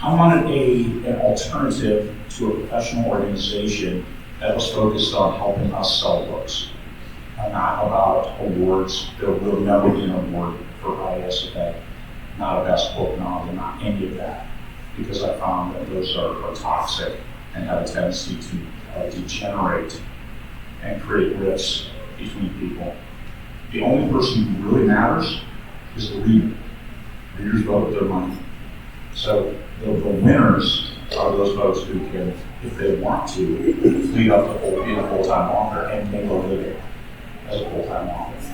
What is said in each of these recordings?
I wanted an alternative to a professional organization that was focused on helping us sell books, not about awards. There will never be an award for IASFA, not a best book novel, not any of that, because I found that those are toxic and have a tendency to degenerate and create rifts between people. The only person who really matters is the reader. Readers vote with their money. So the winners are those folks who can, if they want to, lead up to being a full-time author and make a living as a full-time author.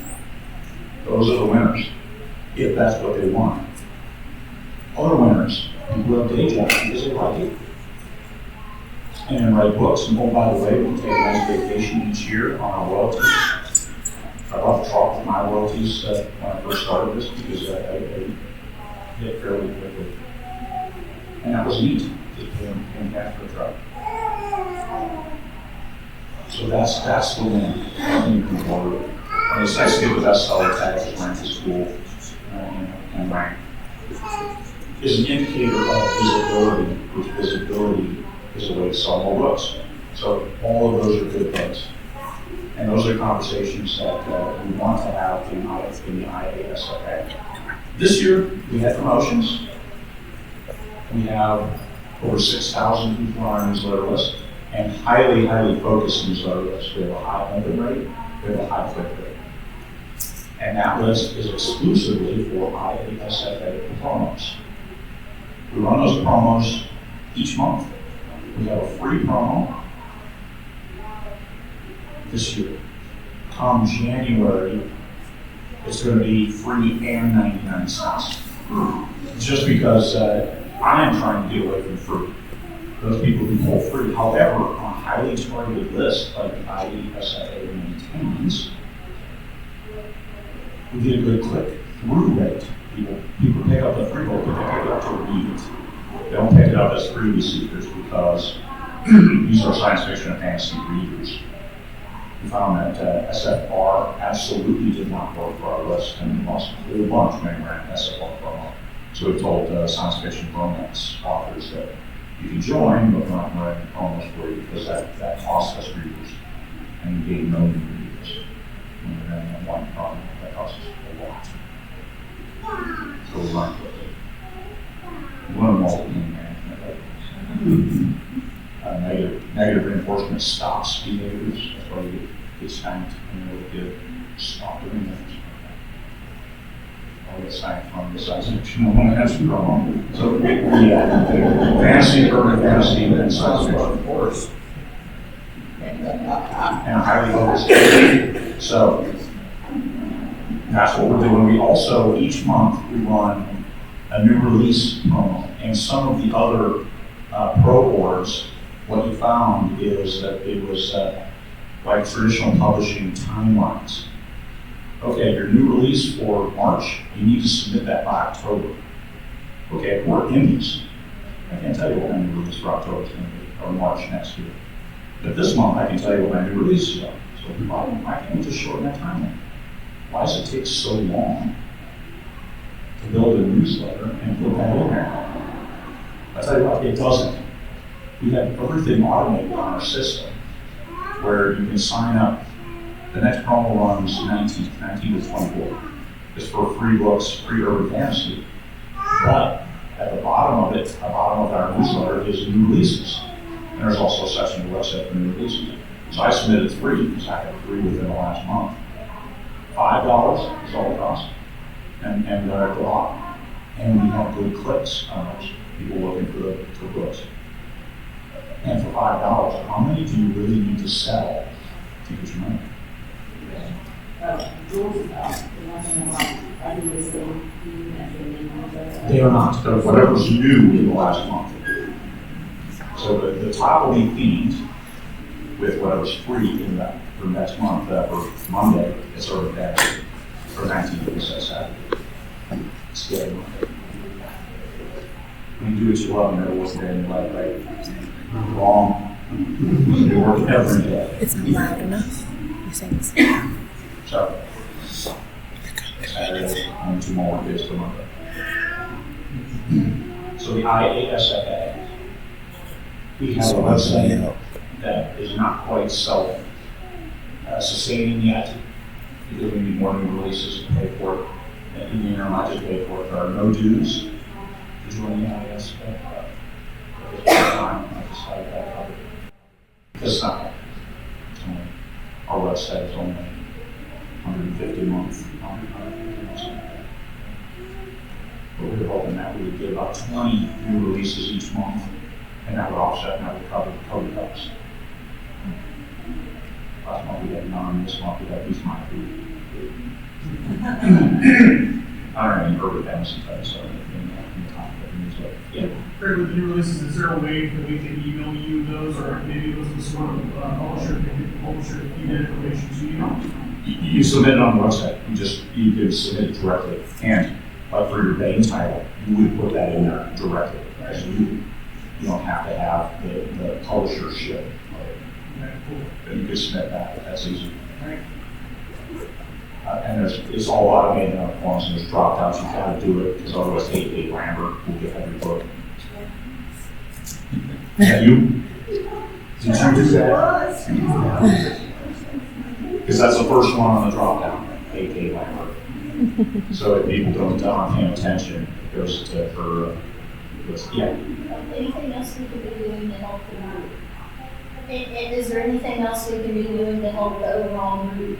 Those are the winners, if that's what they want. Other winners, people who have day jobs because they like it and write books. And oh, by the way, we take a nice vacation each year on our royalties. I love to talk with my royalties when I first started this because I hit fairly quickly. And that was neat, just paying half for a truck. So that's the win. And it's nice to get the bestseller tag to rank to school and rank. Is an indicator of visibility, which visibility is a way to sell more books. So all of those are good things. And those are conversations that we want to have in the IASFA. This year, we had promotions. We have over 6,000 people on our newsletter list and highly, highly focused newsletter list. We have a high open rate, we have a high click rate. And that list is exclusively for IASFA promos. We run those promos each month. We have a free promo this year. Come January, it's going to be free and 99 cents. Just because I am trying to get away from free. Those people who pull free. However, on a highly targeted list like IASFA maintains, we get a good click-through rate. People pick up the free book, but they pick it up to read it. They don't pick it up as freebie seekers because these are science fiction and fantasy readers. We found that SFR absolutely did not work for our list, and we lost a whole bunch when we ran SFR promo. So we told science fiction romance authors that you can join, but we're not running promos for you because that costs us readers, and we gain no new readers. When we ran that one promo, that cost us a lot. So we run quickly. We want to multi-game management. Negative reinforcement stops behaviors. That's why you get spanked and you really stop doing things. I'll get spanked from the science fiction romance promo. So fantasy, urban fantasy, and science fiction, of course. And highly focused. So that's what we're doing. We also, each month, we run a new release promo. And some of the other pro boards, what you found is that it was like traditional publishing timelines. Okay, your new release for March, you need to submit that by October. Okay, we're indies. I can't tell you what my new release for October is going to be, or March next year. But this month, I can tell you what my new release is. So why can't we just shorten that timeline? Why does it take so long to build a newsletter and put that in there? I tell you what, it doesn't. We have everything automated on our system where you can sign up. The next promo runs 19 to 24. It's for free books, free urban fantasy. But at the bottom of it, the bottom of our newsletter is new releases. And there's also a section of the website for new releases. So I submitted 3 because I had 3 within the last month. $5 is all it costs. And they're at the bottom. And we have good clicks on those. People looking for books. And for $5, how many do you really need to sell to get your money? They are not. They're whatever's new in the last month. So the top will be themed with whatever's free in that for next month. For Monday, it's already there. For 19th, it's Saturday. It's good Monday. When you do what you love, you never work a day in your life, right? Wrong. You work every day. It's not loud enough. You're saying this. So, Saturday, and 2 more work days for Monday. So the IASFA, we have a website that is not quite self-sustaining yet, because we need more new releases to pay for it. And in the interim, I just pay for it. There are no dues to join the IASFA. At this time, I decided that it's not. It's only, our website is only 150 a month. But we were hoping that we would get about 20 new releases each month, and that would offset, and that would cover the code costs. Last month we had none, this month we had at least my food. I don't have any urban fantasy types, so in the time that we use it. Yeah. Craig, with the new releases, is there a way that we can email you those, or maybe it was the sort of publisher feed information to you? You submit it on the website. You could submit it directly, and for your main title, you would put that in there directly. Right? So you don't have to have the publisher ship. Okay, cool. But you could submit that. That's easy. All right. And it's all automated on forms, and there's drop downs. You gotta do it because otherwise, A. Lambert will get every book. Yeah, you? Did you do that? Because that's the first one on the drop down, A. Lambert. So if people aren't paying attention, it goes to her. Yeah. Anything else we could be doing to help the group? And is there anything else we can be doing to help the overall group?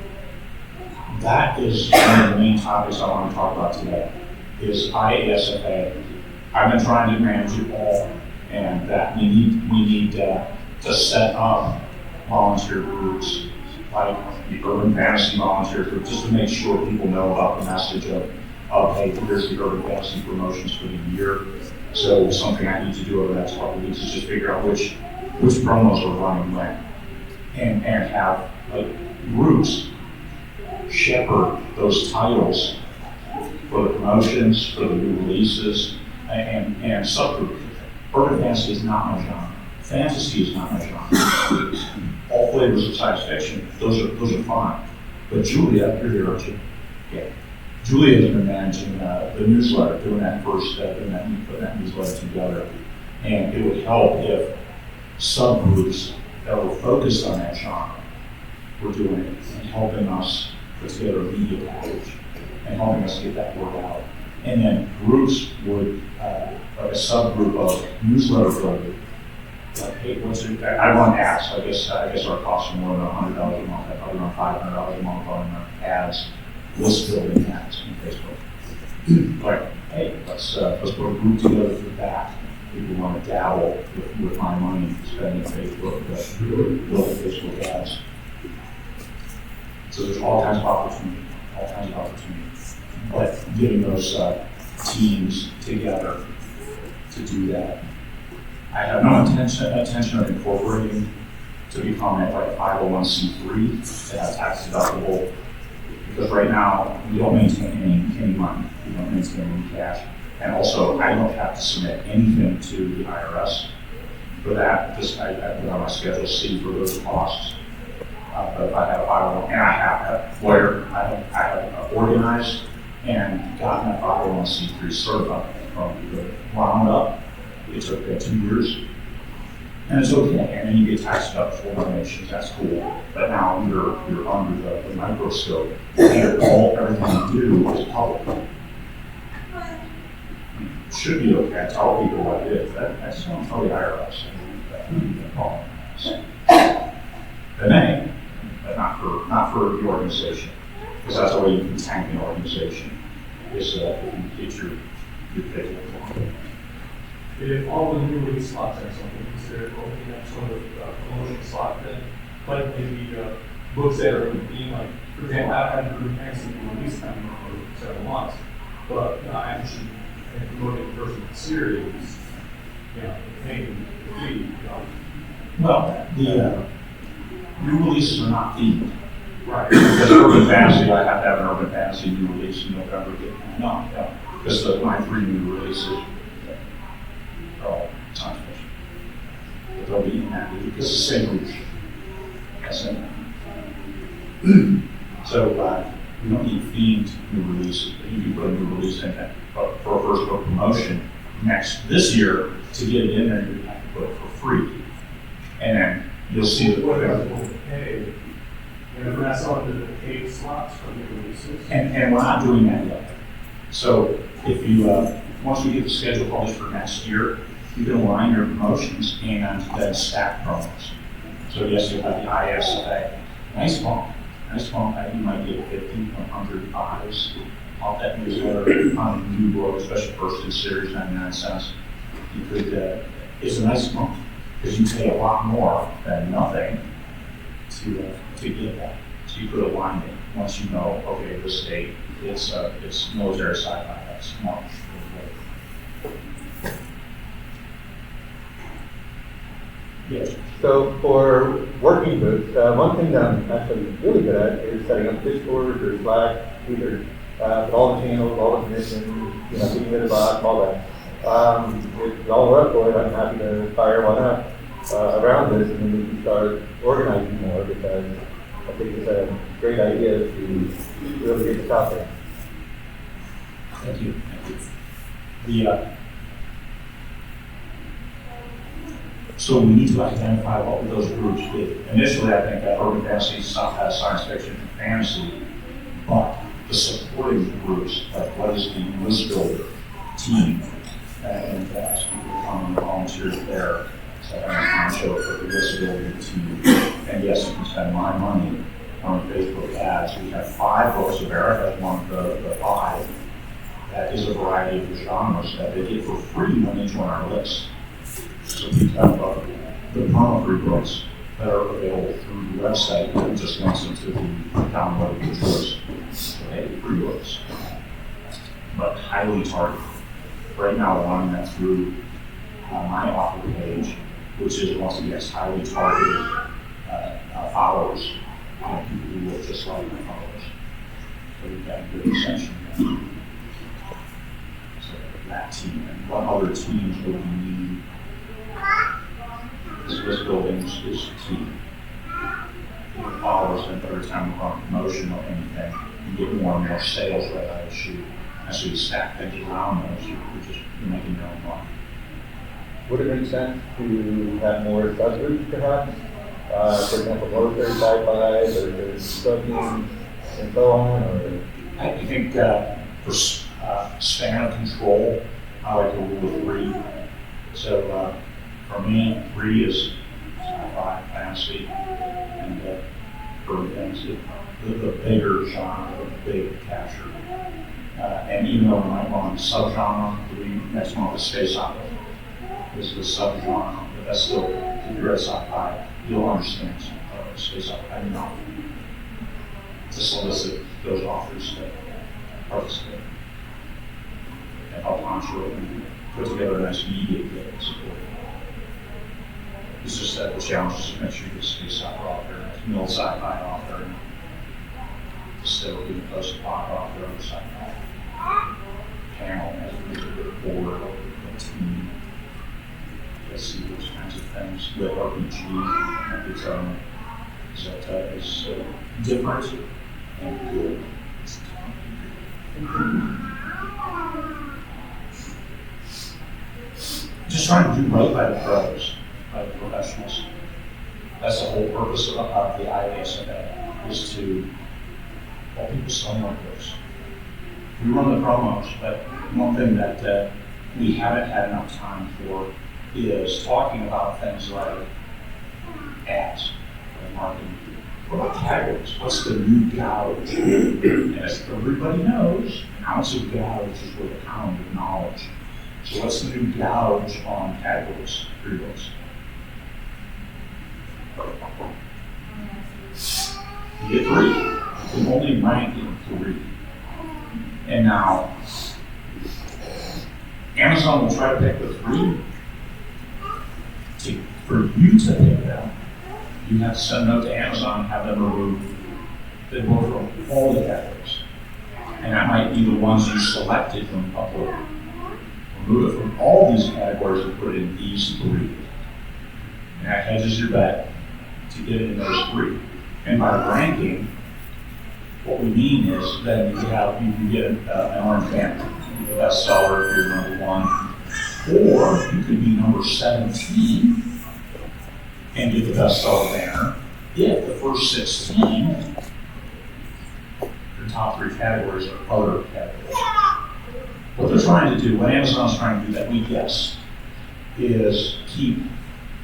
That is one of the main topics I want to talk about today, is IASFA. I've been trying to manage it all, and that we need to set up volunteer groups, like the urban fantasy volunteer group, just to make sure people know about the message of hey, here's the urban fantasy promotions for the year. So something I need to do over the next couple of weeks is just figure out which promos are running when, and have like groups shepherd those titles for the promotions, for the new releases, and subgroup. Urban fantasy is not my genre. Fantasy is not my genre. All flavors of science fiction, those are fine. But Julia, you're here, aren't you? Yeah. Julia has been managing the newsletter, doing that putting that newsletter together. And it would help if subgroups that were focused on that genre were doing it and helping us put together a media package and helping us get that word out. And then groups would, like a subgroup of newsletter building, like, hey, what's it? I run ads. So I guess our costs are more than $100 a month. I probably run $500 a month on ads, list building ads on Facebook. Like, hey, let's put a group together for that. People want to dabble with my money, spending Facebook, building Facebook ads. So there's all kinds of opportunity. But getting those teams together to do that. I have no intention of incorporating to become like a 501c3 to have tax deductible, because right now we don't maintain any money, we don't maintain any cash, and also I don't have to submit anything to the IRS for that. Just I put on my Schedule C for those costs. But if I have a 501, and I have a lawyer, I have organized and gotten a 501c3 certified from the ground up. It took 2 years, and it's okay. And then you get taxed up for donations. That's cool. But now you're under the microscope, and everything you do is public. It should be okay. I tell people what it is. That's don't tell the IRS. They may, but not for the organization, because that's the way you can tank an organization. Is if you get your paperwork. If all the new release slots are something considered opening up sort of promotion slot, then like maybe books that are being like, for example, I've had group fantasy release coming for several months, but I'm actually promoting the first series, maybe the fee, Well, the new releases are not themed. Right. Because urban fantasy, I have to have an urban fantasy new release in November. No, because my 3 new releases are all science fiction. But they'll be in that because it's the same reach. That's it. So we don't need themed new releases. You can put a new release in that. But for a first book promotion, this year, to get it in there, you have to put it for free. And then you'll see that What about the pay? And we're not selling the paid slots from the releases. and we're not doing that yet. So if you, once we get the schedule published for next year, you can align your promotions and then stack promos. So yes, you'll have the IASFA, nice bump. I think you might get 50, 100 buys off that newsletter on new book, especially first in series, 99 cents. You could, it's a nice bump because you pay a lot more than nothing to get that. So you could align it once you know, okay, this date, it's military sci-fi, that's March. Yes. So for working groups, one thing that I'm actually really good at is setting up Discord or Slack, either with all the channels, all the permissions, keeping it in the box, all that. If y'all are up for it, I'm happy to fire one up around this, and then we can start organizing more, because I think it's a great idea to really get this out there. Thank you. So we need to identify what those groups be. Initially, I think that urban fantasy, science fiction, and fantasy, but the supporting groups, like what is the list builder team, and ask people to come and volunteer there. So I'm show for the list building team. And yes, you can spend my money on Facebook ads. We have 5 books. America is one of the 5. That is a variety of genres that they get for free when they join our list. So we have the promo free books that are available through the website, and just links them to the download of the choice. So they have free books, but highly targeted. Right now, one that's through my offer page, which is once again highly targeted followers, people who look just like my followers. So we've got a good extension. So that team, and what other teams would we need? This list building is key. Followers, and every time we run a promotion or anything, you get more and more sales right out of the chute. As you stack things around those, you're making your own money. Would it make sense to have more subgroups, perhaps? For example, military sci-fi, or cooking, and so on? Or I think for span of control, I like to rule of 3. So for me, 3 is sci-fi, fantasy, and urban fantasy. The bigger genre, the big capture. And even though we might want subgenre, next month is space opera. This is the subgenre, but that's still, if you're at sci-fi, you'll understand space opera. I know. To solicit those authors that participate and help launch it and put together a nice media kit and support it. It's just that the challenge is to make sure you get space opera author, middle sci-fi author, and still be post-apoc author of sci-fi. Panel has a good board, a team. Let's see those kinds of things. With RPG and its own is different and good. Just trying to do right by the pros, by the professionals. That's the whole purpose of the IASFA, is to help people sell more books. We run the promos, but one thing that we haven't had enough time for is talking about things like ads and marketing. What about categories? What's the new gouge? And as everybody knows, an ounce of gouge is worth a pound of knowledge. So what's the new gouge on categories for your books? You get 3. You can only rank in 3. And now, Amazon will try to pick the 3. For you to pick them, you have to send a note to Amazon and have them remove the book from all the categories. And that might be the ones you selected from upload. Remove it from all these categories and put it in these 3. And that hedges your bet to get it in those 3. And by ranking, what we mean is that you can get an orange band. The bestseller if you're number 1, Or you could be number 17 and get the bestseller banner if the first 16, the top 3 categories are other categories. What they're trying to do, what Amazon's trying to do that we guess, is keep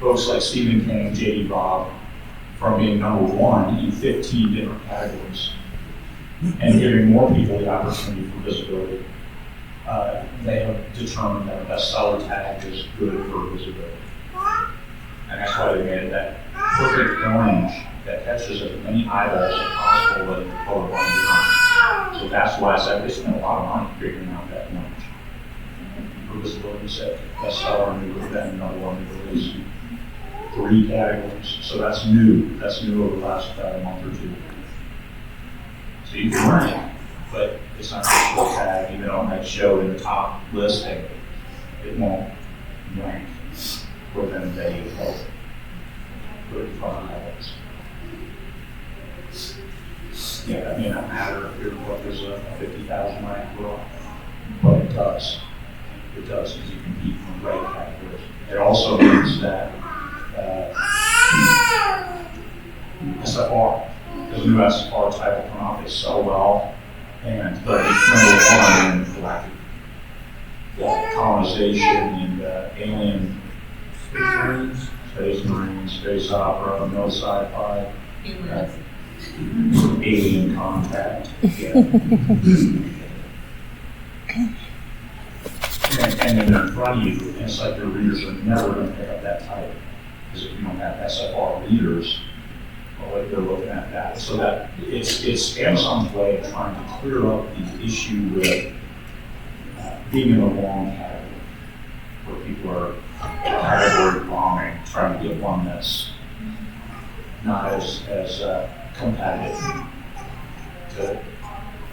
folks like Stephen King, J.D. Robb from being number 1 in 15 different categories and giving more people the opportunity for visibility. They have determined that a bestseller tag is good for visibility. And that's why they made it that perfect orange that catches as many eyeballs as possible, whether you're colorblind or not. So that's why they spent a lot of money figuring out that orange. For visibility set, bestseller, new event, another one new release. 3 categories. So that's new. That's new over the last month or 2. So you can rank, but it's not a show tag, even though it might show in the top listing, it won't rank within the health. Put it in front of others. Yeah, that may not matter if your book is a 50,000 rank book, but it does. It does, because you compete in great categories. It also means that SFR, the new SFR title come out, they sell well, and the number 1 in galactic colonization and alien space marines, space opera, no sci-fi, alien contact. Yeah. and then they're in front of you, and it's like your readers are never going to pick up that title, because if you don't have SFR readers, well, they're looking at that. So that it's Amazon's way of trying to clear up the issue with being in the wrong category, where people are category bombing, trying to get one that's not as competitive to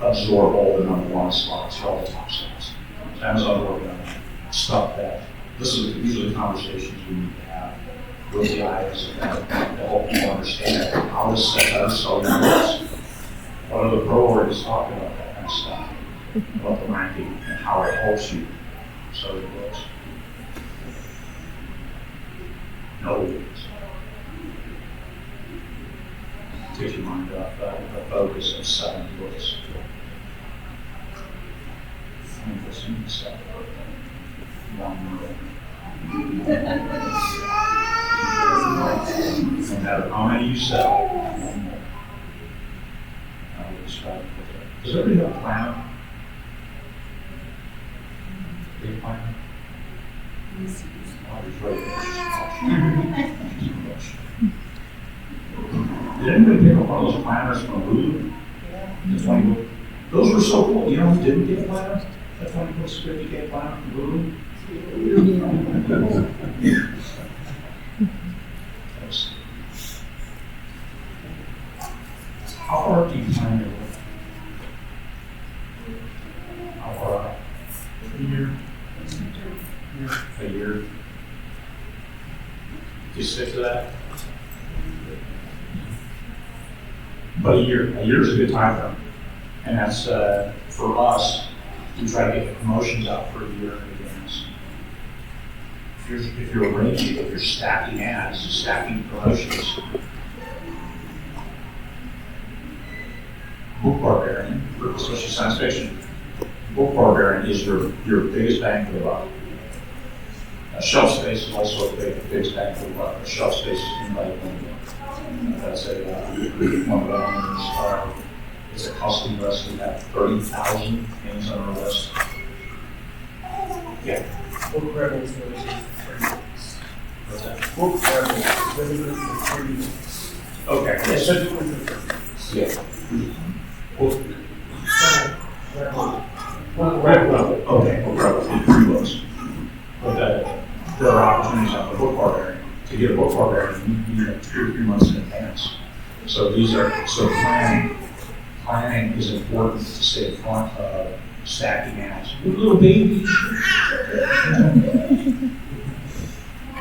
absorb all the number 1 slots or all the top slots. So Amazon working on stuff that these are the conversations we need to have with the IASFA to help people understand how to set better selling books. What are the priorities talking about that kind of stuff, about the ranking and how it helps you sell your books. No words. Takes your mind off the focus of selling books. Interesting stuff. One more. No matter how many you sell, one more. I will describe it with it. Does everybody have a planner? Big planner? I'll be Did anybody pick up one of those planners from Lulu? Yeah. The 20 Those were so cool. You know who didn't get a planner? The 20Books 50K planner from Lulu? How far do you plan your work? How far out? A year. A year. Do you stick to that? But a year is a good time frame. And that's, for us, we try to get promotions out for a year in advance. If you're arranging, if you're stacking ads, stacking promotions, Book Barbarian, especially science fiction, Book Barbarian is your biggest bang for the buck. Shelf space is also a biggest bang for the buck. Shelf space is invaluable. That's one of the elements. It's a custom list. We have 30,000 things on our list. Yeah. Book Rebels versus What's that? Book Rebels versus 3 weeks. Okay. Yes, that's what it's Yeah. Okay, Book Rebels, in 3 books. But there are opportunities on the Book Barbarian. To get a Book Barbarian, you need 2 or 3 months in advance. So planning is important to stay in front of stacking ads. Little babies.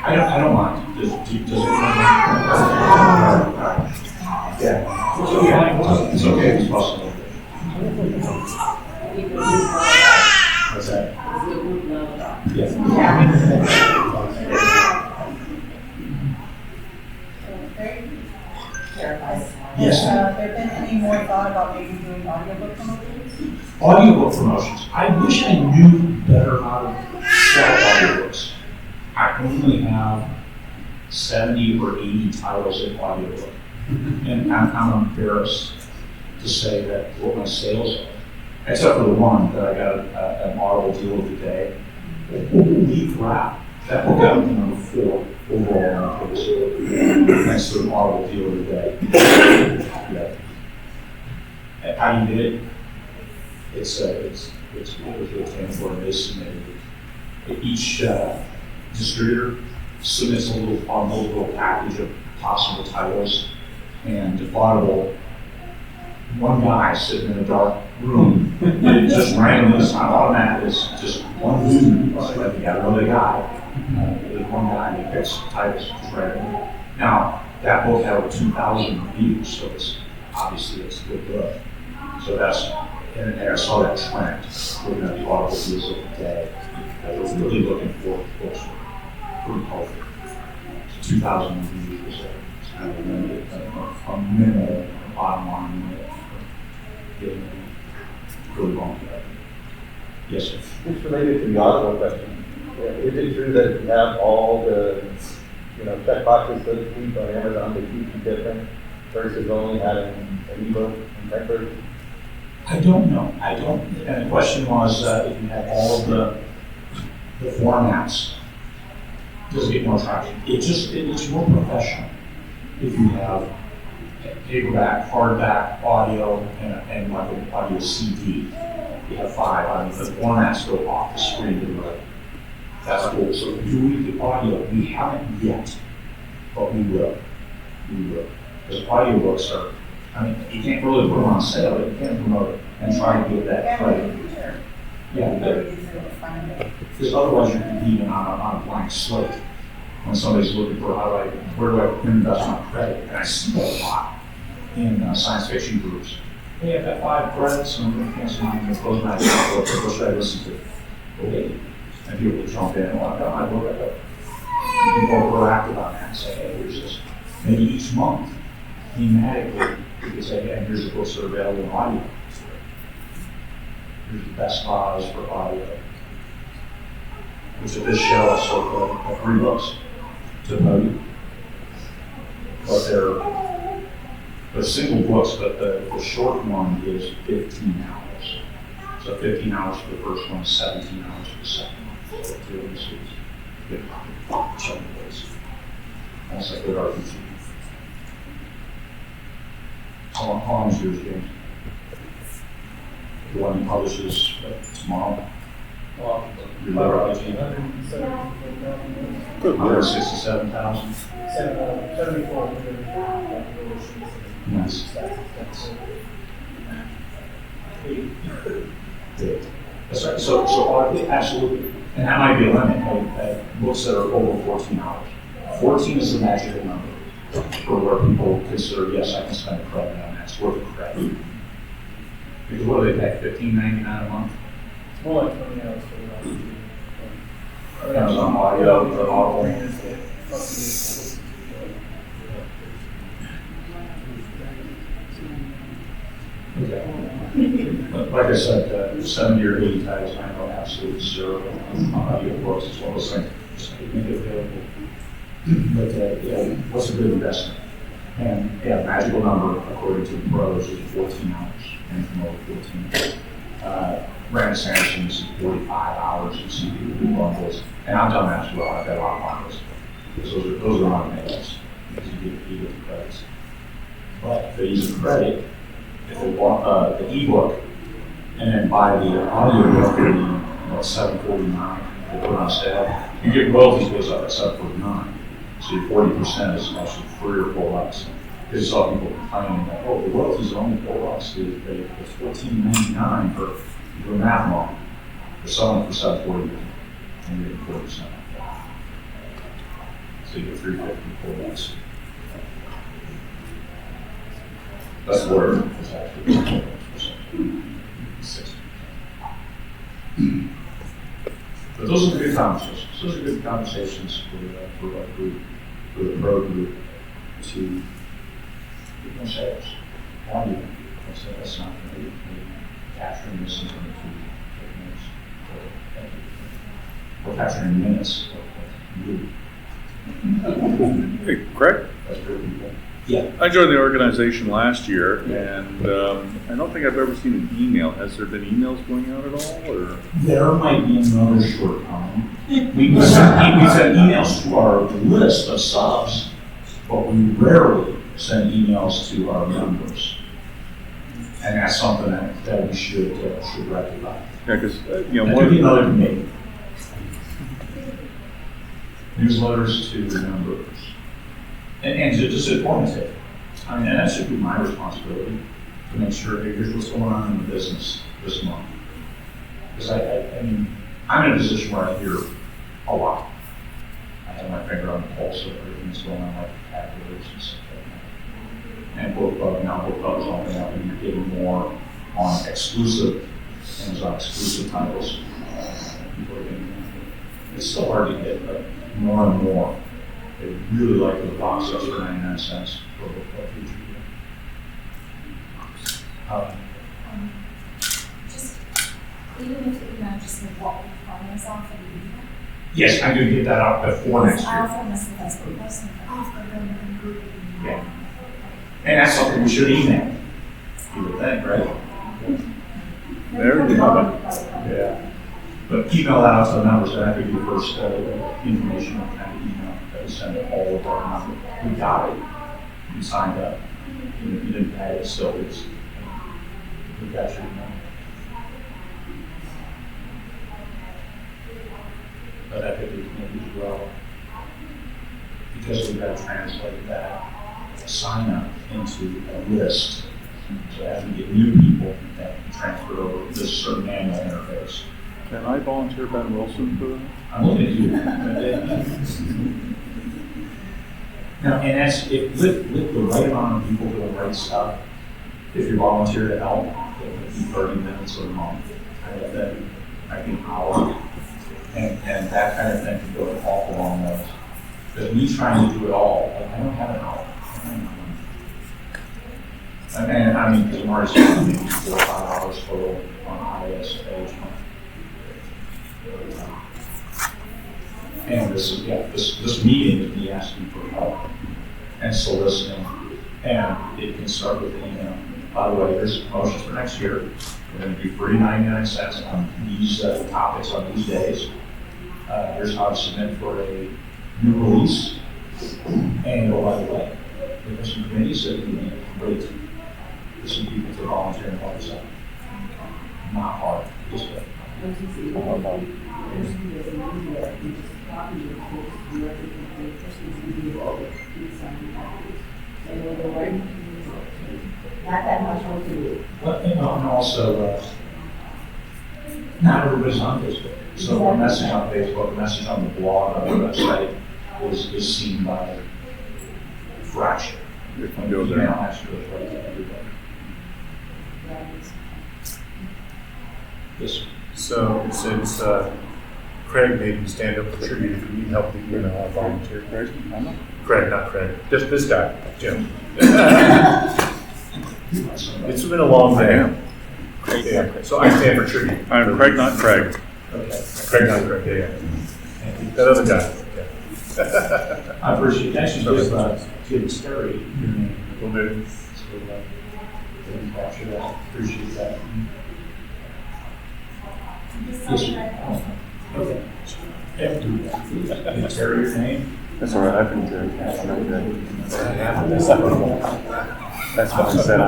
I don't mind. Does it Yeah. It's okay. It's possible. What's that? Yeah. Yes. Has there been any more thought about maybe doing audiobook promotions? Audiobook promotions. I wish I knew better how to sell audiobooks. I only have 70 or 80 titles in audiobook. And I'm embarrassed to say that what my sales are, except for the one that I got an Audible deal of the day. Holy crap. That book got number 4 overall on the case. Thanks to an Audible deal of the day. Yeah. And how you did it? It's really tangible and they submitted it. Each distributor submits a little package of possible titles, and Audible, one guy sitting in a dark room, it just randomly, it's not automatic, it's just one dude, it's like you got another guy, there's one guy that picks titles just randomly. Now, that book had over 2,000 reviews, so it's obviously it's a good book. So that's, and I saw that trend, looking at the Audible deals of the day. I was really looking for books pretty healthy. 2,000 reviews was kind of limited, a minimal bottom line getting really wrong. Yes, sir. It's related to the Audible question. Is it true that you have all the, check boxes, so to speak, on Amazon that you can different versus only having an ebook and print version? I don't know. And the question was if you have all of the formats, does it get more traction? It's more professional if you have paperback, hardback, audio, and like an audio CD. You have 5. I mean, the formats go off the screen to the right. That's cool. So if you read the audio, we haven't yet, but we will. We will. Because audiobooks are, I mean, you can't really put them on sale, but you can promote it and try to get that credit. Yeah, because otherwise you're competing on a blank slate. When somebody's looking for where do I invest my credit? And I see that a lot in science fiction groups. Hey, I've got 5 credits, and I'm going to cancel mine and close my account. What should I listen to? Okay. And people will jump in and I've got my book. You can go proactive on that and say, hey, here's this. Maybe each month, thematically, you can say, hey, here's the books that are available in audio. Here's the best files for audio. Which at this show I sold 3 books to Modi. But they're single books, but the short one is 15 hours. So 15 hours for the first one, 17 hours for the second one. So it's really sweet. Good chunk of books. Almost like good RPG. How long is yours, James? The one that publishes tomorrow? Well, Your RPG? 167,000. 74. Nice. Good. That's right. So absolutely. And that might be a limit. Books that are over 14 hours. 14 is the magical number for where people consider, yes, I can spend a credit on that. It's worth a credit. Because what do they pay? $15.99 a month? More like 20 hours for the Amazon Audio, the Audible. Okay. But like I said, 70 or 80 titles, I know absolutely 0 on audio books as well as things. Just make it available. But yeah, what's a good investment? And yeah, magical number according to the pros is 14 hours, and from over 14 hours. Brandon Sanderson's 45 hours of CD bundles, and I've done that as well. I've got a lot of bundles. Because those are on mails. You get the credits. But if they use a credit, if they want the ebook and then buy the audio book for the $7.49, they put it on sale, you get royalties goes up at $7.49. So your 40% is actually $3 or $4. Because I saw people complaining that, oh, the royalties are only $4. It's $14.99 for your math wrong. They're selling it for $7.49, and you're getting 40% off. So you get $3.50 for $4. That's where it's actually 60. But those are the good conversations. Those are good conversations for a group, for the pro group to People don't say this. Why do you? That's not for me. Capturing this into the take notes. Thank you. We're capturing minutes of you. Hey, Craig? That's really cool. Yeah. I joined the organization last year, and I don't think I've ever seen an email. Has there been emails going out at all, or? There might be another shortcoming. We send emails to our list of subs, but we rarely send emails to our members. And that's something that we should rectify. Yeah, because, That could be another committee. Newsletters to the members. And just informative. I mean, and that should be my responsibility to make sure, hey, here's what's going on in the business this month. Because I mean, I'm in a position where I hear a lot. I have my finger on the pulse of everything that's going on, like calculators and stuff like that. And book club is opening up and you're getting more on exclusive, Amazon exclusive titles. People are getting, it's still hard to get, but more and more. They really like the box sets for 99 cents for book club feature. Just, even if the email just said what we promise off of the email. Yes, I'm going to get that out before next I year. also miss the Facebook post and I've got to go and group it. Yeah. And that's something we should email. You would think, right? There you have it. Yeah. But email that out to the members, and that could be the first informational kind of email that we send to all of our members. We got it. You signed up. You didn't pay it, still it's. We got your email. But that could be maybe as well. Because we've got to translate that sign up into a list. So as we get new people that can transfer over this certain manual interface. Can I volunteer Ben Wilson for that? I'm looking at you. Now, and that's, with the right amount of people doing the right stuff, if you volunteer to help, it would be 30 minutes a month, kind of thing, might be an hour. And that kind of thing can go an awful long way. Because me trying to do it all, like, I don't have an hour. And I mean, because I'm already spending maybe 4 or 5 hours total on IASFA each month. And this meeting is me asking for help and soliciting, and it can start with an email. By the way, there's promotions for next year. We're going to do free 99 cents on these topics on these days. Here's how to submit for a new release. And oh, by the way, there's some committees that would be great for some people to volunteer and help us out. Not hard, just good. Not that much work to do. Well, and also, not everybody's on Facebook. So a message on Facebook, a message on the blog, on the website is seen by a fraction. You can go there. Email actually goes right to everybody. Yes. So since Craig made me stand up for tribute, if you need help, you know, I'll volunteer. Craig, not Craig, just this guy, Jim. It's been a long day. Yeah. So I stand for tribute. I'm Craig, not Craig. Okay. Craig, not Craig, yeah. That other guy. Yeah. I appreciate it. Thanks for giving Terry your name. Will do. So, we can capture that. Appreciate that. Yes, sir. Okay. Yeah, do that. Give Terry your name. That's all right. I've been doing that. That's what I said.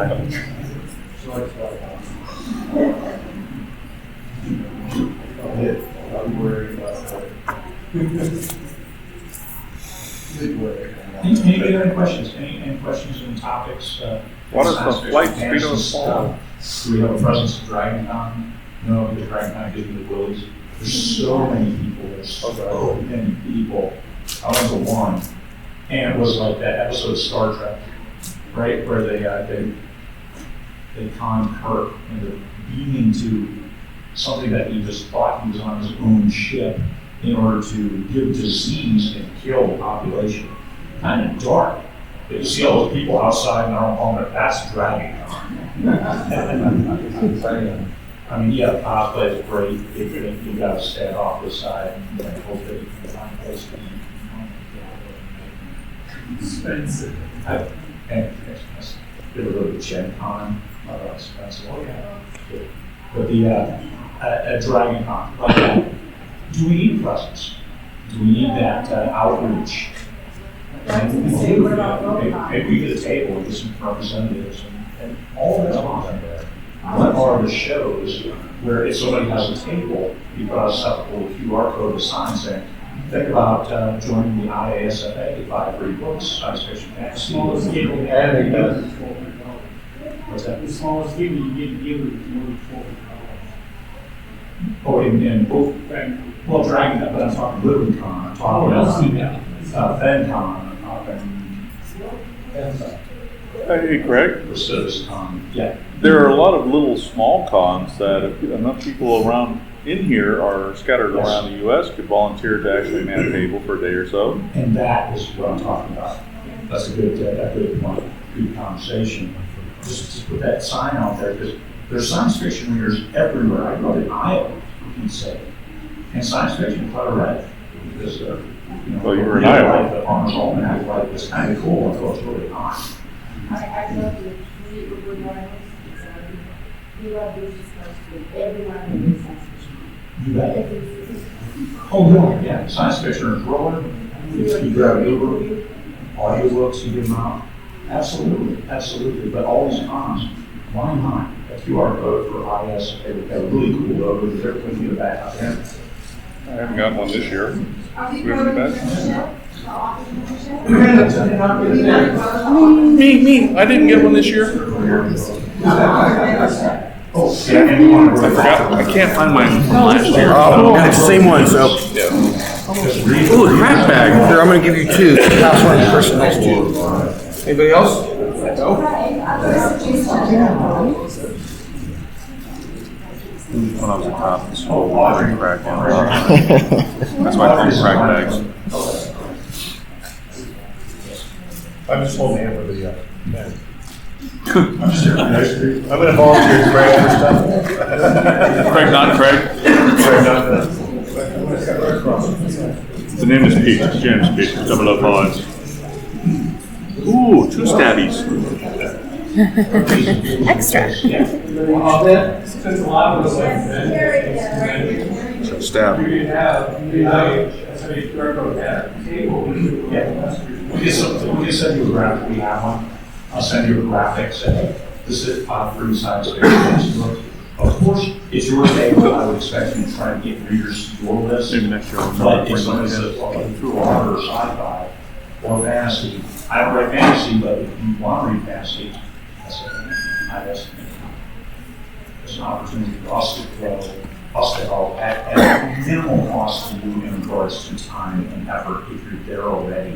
Any other questions? Any questions and topics? What is the flight speed of the fall? Do we have a presence of Dragon Con? No, because Dragon Con gives me the willies. There's so many people. There's so many people. I went to one, and it was like that episode of Star Trek, right, where they con Kirk and they're beaming to something that he just thought he was on his own ship in order to give disease and kill the population. Kind of dark. But you see all those people outside in their own home, that's dragging. I mean, yeah, power play is great, you gotta stand off the side, and hope that you can find a place to eat. Expensive. And it's a little bit Gen Con, expensive, oh yeah. But the, a Dragon Con, like that, do we need presents? Do we need that outreach? Maybe we do. Maybe we get a table with some representatives and all that's on there. What are the shows where if somebody has a table, you put a separate QR code or sign saying, think about joining the IASFA, 20Books, science fiction fantasy. Smallest giving. What's that? The smallest giving you get to give is more than $400. Oh, in both, well, Dragon, but I'm talking LittleCon, I'm talking FenCon, I'm talking Hey, Craig, RecidivisCon, yeah. there are a lot of little small cons that if enough people around in here are scattered around the U.S. could volunteer to actually man a table for a day or so. And that is what I'm talking about. That's a good point, good conversation. Just put that sign out there, because there's science fiction readers everywhere. I go to Iowa, for Pete's sake. And science fiction club read, because, Well, you were in Iowa. The Farmer's Almanac, like, it's kind of cool, until it's really hot. I love to meet with Woodward. We love this discussion. Everyone in this science fiction. You bet. Oh, yeah, science fiction is growing. If you grab audiobooks, you give them out. Absolutely. But all these cons, why not? A QR code for IASFA, we've got a really cool logo, they're putting it back out there. I haven't gotten one this year. Are we We haven't going been to back. Me. I didn't get one this year. Oh, yeah, and you want to I forgot. I can't find mine from last year. Oh, it's the same one, so. Ooh, crack bag. Here, I'm gonna give you two. Pass one to the person next to you. Anybody else? When I was a cop, it's all water crack on. That's why I threw crack bags. I'm just holding hand for the, I'm just here. I'm gonna volunteer Craig for stuff. Craig, not Craig. Craig, not The name is Pete. James Pete. 005. Ooh, 2 stabbies. Extra. Since a lot of us like Stab. we didn't have the IASFA code at the table. Yeah, we can send you a graphic, we have one. I'll send you a graphic saying, this is free science fiction. Of course, it's your table, I would expect you to try and get readers to your list. Maybe next year I'll But if bring somebody mine. says, well, horror or sci-fi or fantasy, I don't write fantasy, but if you want to read fantasy, that's it. There's an opportunity for us to grow, at minimal cost to you in regards to time and effort if you're there already.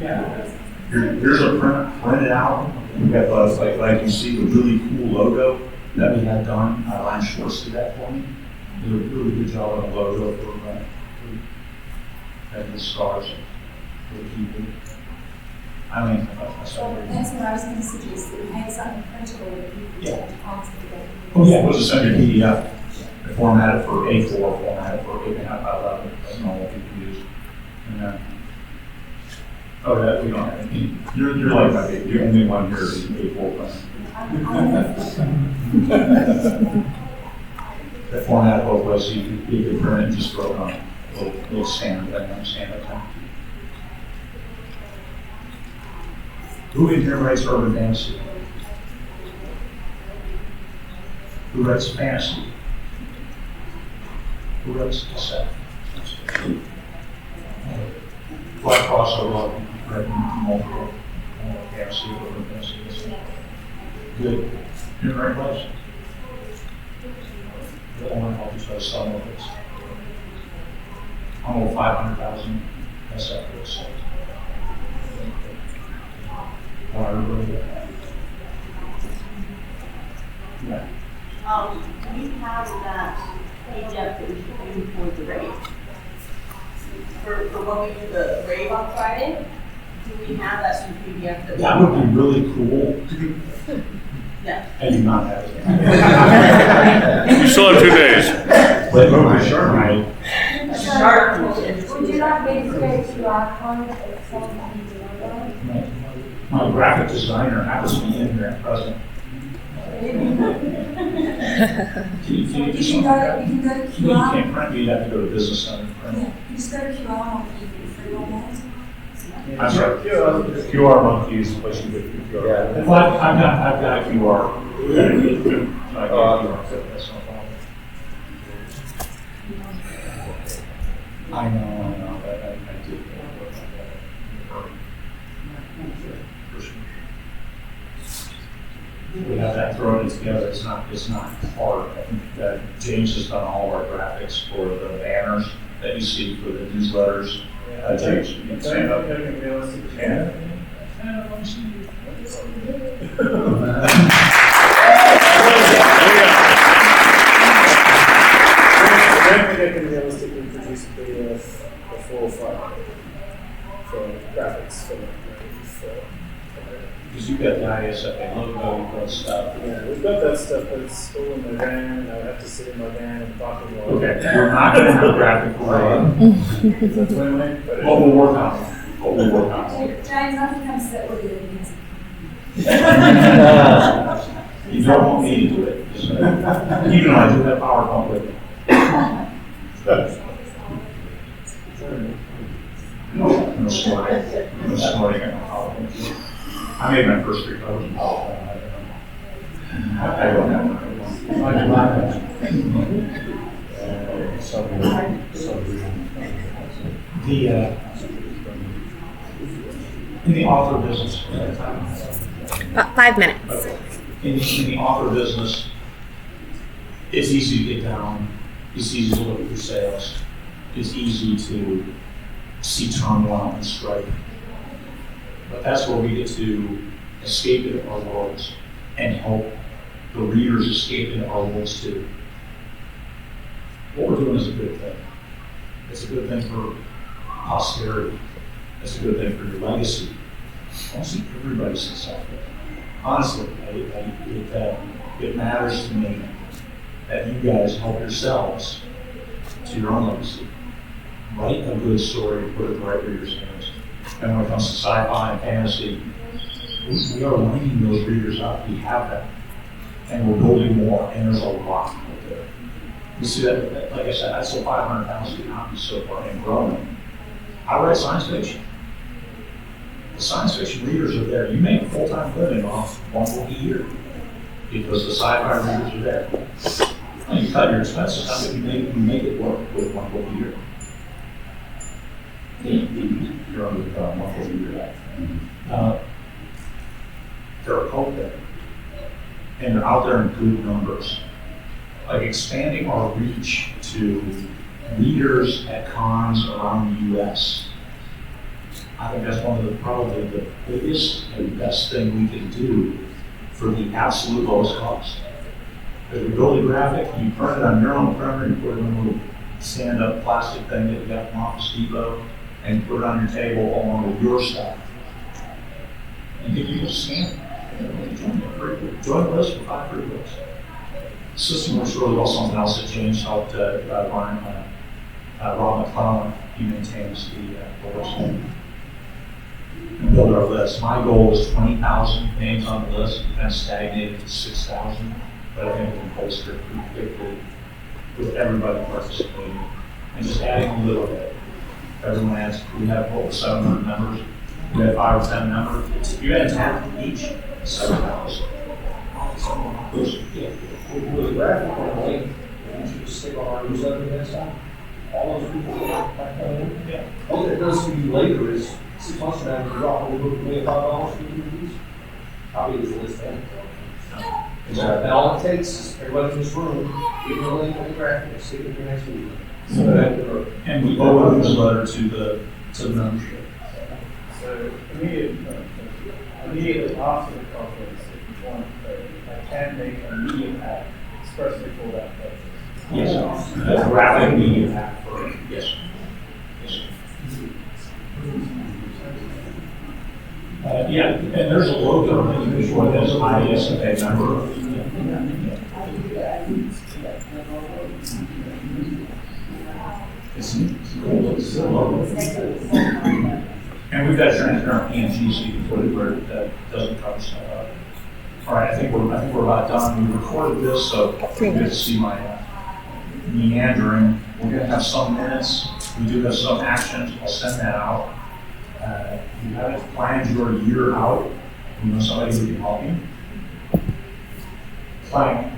Here's a print it out. We got those, like you see the really cool logo that we had done. Ryan Schwartz did that for me. Did a really good job on the logo for and the stars for the people. I mean, That's what I was going to suggest, that we have something printable that people Yeah. can constantly get. oh yeah, we'll just send you a PDF. Formatted for A4, formatted for 8.5 by 11. That's normal people use. And then, oh, that we don't have any. You're like my baby. You're the only one here is A4 print. That formatted both ways, so you can print and just throw it on a little stand at that time. Who in here writes urban fantasy? Who writes fantasy? Who writes SF? Black crossover, read multiple fantasy, urban fantasy. Good. You're in the right place. The only I'll just try to sell more books. I'm over 500,000 SF books. Yeah. We have that page up that we should do for the rave. For when we do the rave on Friday, do we we have that sort of PDF that. That would be really cool. Yeah. I do not have it. You still have 2 days. But my, Would you like me to create QR codes or something? my graphic designer happens to be in here at present. Can you do something like that? You can go to No, you QR. can't print, you'd have to go to business center and print. Yeah, you just go to QR on the free on that. I'm sorry. QR monkey is the place you get your QR. Yeah. Well, I've got a QR. So I get a QR, so that's no problem. I know, I did. We have that thrown together, it's not hard. I think that James has done all of our graphics for the banners that you see for the newsletters. James, you can stand up. I don't think I can realistically produce a full file for graphics for Because you've got the IASFA logo, you've got stuff. yeah, we've got that stuff, but it's still in the van, and I would have to sit in my van and talk to them. Okay, we're not going to have a graphic for it. That's what I mean, but But we'll work on it. James, nothing comes to that with you. You don't want me to do it. Just, even though I do have PowerPoint with me. No swearing. No swearing at my PowerPoint. I made my first 3 codes in PowerPoint. I don't have in the author business, 5 minutes. in the author business, it's easy to get down. It's easy to look at your sales. It's easy to see turmoil and strife. But that's where we get to escape into our worlds and help the readers escape into our worlds too. What we're doing is a good thing. It's a good thing for posterity. It's a good thing for your legacy. I want to see everybody successful. Honestly, it matters to me that you guys help yourselves to your own legacy. Write a good story, put it in the right readers' hands. And when it comes to sci-fi and fantasy, we are lining those readers up. We have them. And we're building more, and there's a lot out there. You see that, like I said, I sold 500,000 copies so far and growing. I write science fiction. The science fiction readers are there. You make a full-time living off 1 book a year because the sci-fi readers are there. And you cut your expenses, how can you make it work with 1 book a year? You're under the 1 book a year. They're out there. And they're out there in good numbers. Like expanding our reach to readers at cons around the U.S. I think that's one of probably the biggest and best thing we can do for the absolute lowest cost. Because we build a graphic, you print it on your own printer, you put it in a little stand-up plastic thing that you got from Office Depot, and you put it on your table along with your stuff. And you can just scan it. Join the list for 5 free books. The system works really well. Something else that James helped run, Rob McClellan, he maintains the boards. And build our list. My goal is 20,000 names on the list. We've been stagnated to 6,000, but I think we can bolster it pretty quickly with everybody participating and just adding a little bit. Everyone adds. We have over 700 members. We have 5 or 10 members. If you add 10 each, 7,000. With a graphic on a link, you should just stick on our newsletter next time. All those people that back on it. Yeah. All that does for you later is 6 months from now, you drop a little bit $5 for your reviews. Copy the list then. And all it takes is everybody in this room, give them a link on the graphic, and stick it in your next meeting. So and we owe a newsletter to the membership. So immediately after the conference, if you want, I can make a media pack especially for that purpose. Yes, a graphic media pack for it. Yes. Yes. Yeah, and there's a logo that you can join as IASFA member. It's cool, it's a logo. And we've got transparent PNG so you can put it where it doesn't cover stuff up. All right, I think we're about done. We recorded this, so you get to see my meandering. We're gonna have some minutes. We do have some actions. I'll send that out. You haven't planned your year out. You know somebody who can help you. Plan,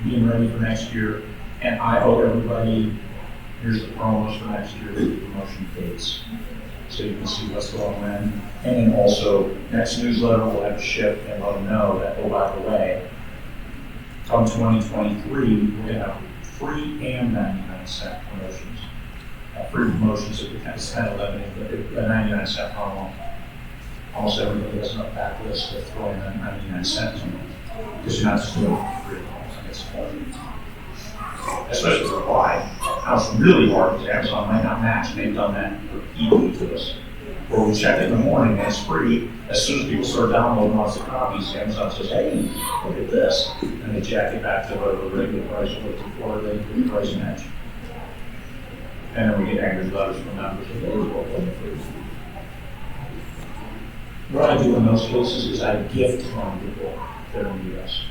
being ready for next year. And I owe everybody, here's the promos for next year, the promotion dates. So you can see what's going on. And then also, next newsletter will have a shift and let them know that, oh, by the way, come 2023, we're gonna have free and 99-cent promotions. Free promotions at the 10, 11, but a 99-cent promo. Almost everybody has enough backlist to throw in a 99-cent promo. Because you're not just doing it for free. It's fun. Especially for why. Now it's really hard because Amazon might not match. They've done that repeatedly to us. Where we check in the morning and it's free. As soon as people start downloading lots of copies, Amazon says, hey, look at this. And they jack it back to whatever the regular price was before they do the price match. And then we get angry letters from members. What I do in those cases is I gift from people that are in the US.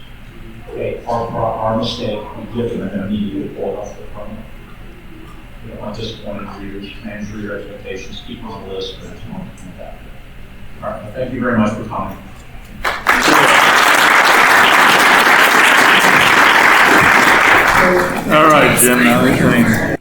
Okay, our mistake, we gift them and then immediately pull it off the promo. You don't want disappointed readers, manage reader expectations, keep them on the list, and there's no one like that. All right, well, thank you very much for coming. All right, Jim, now these things.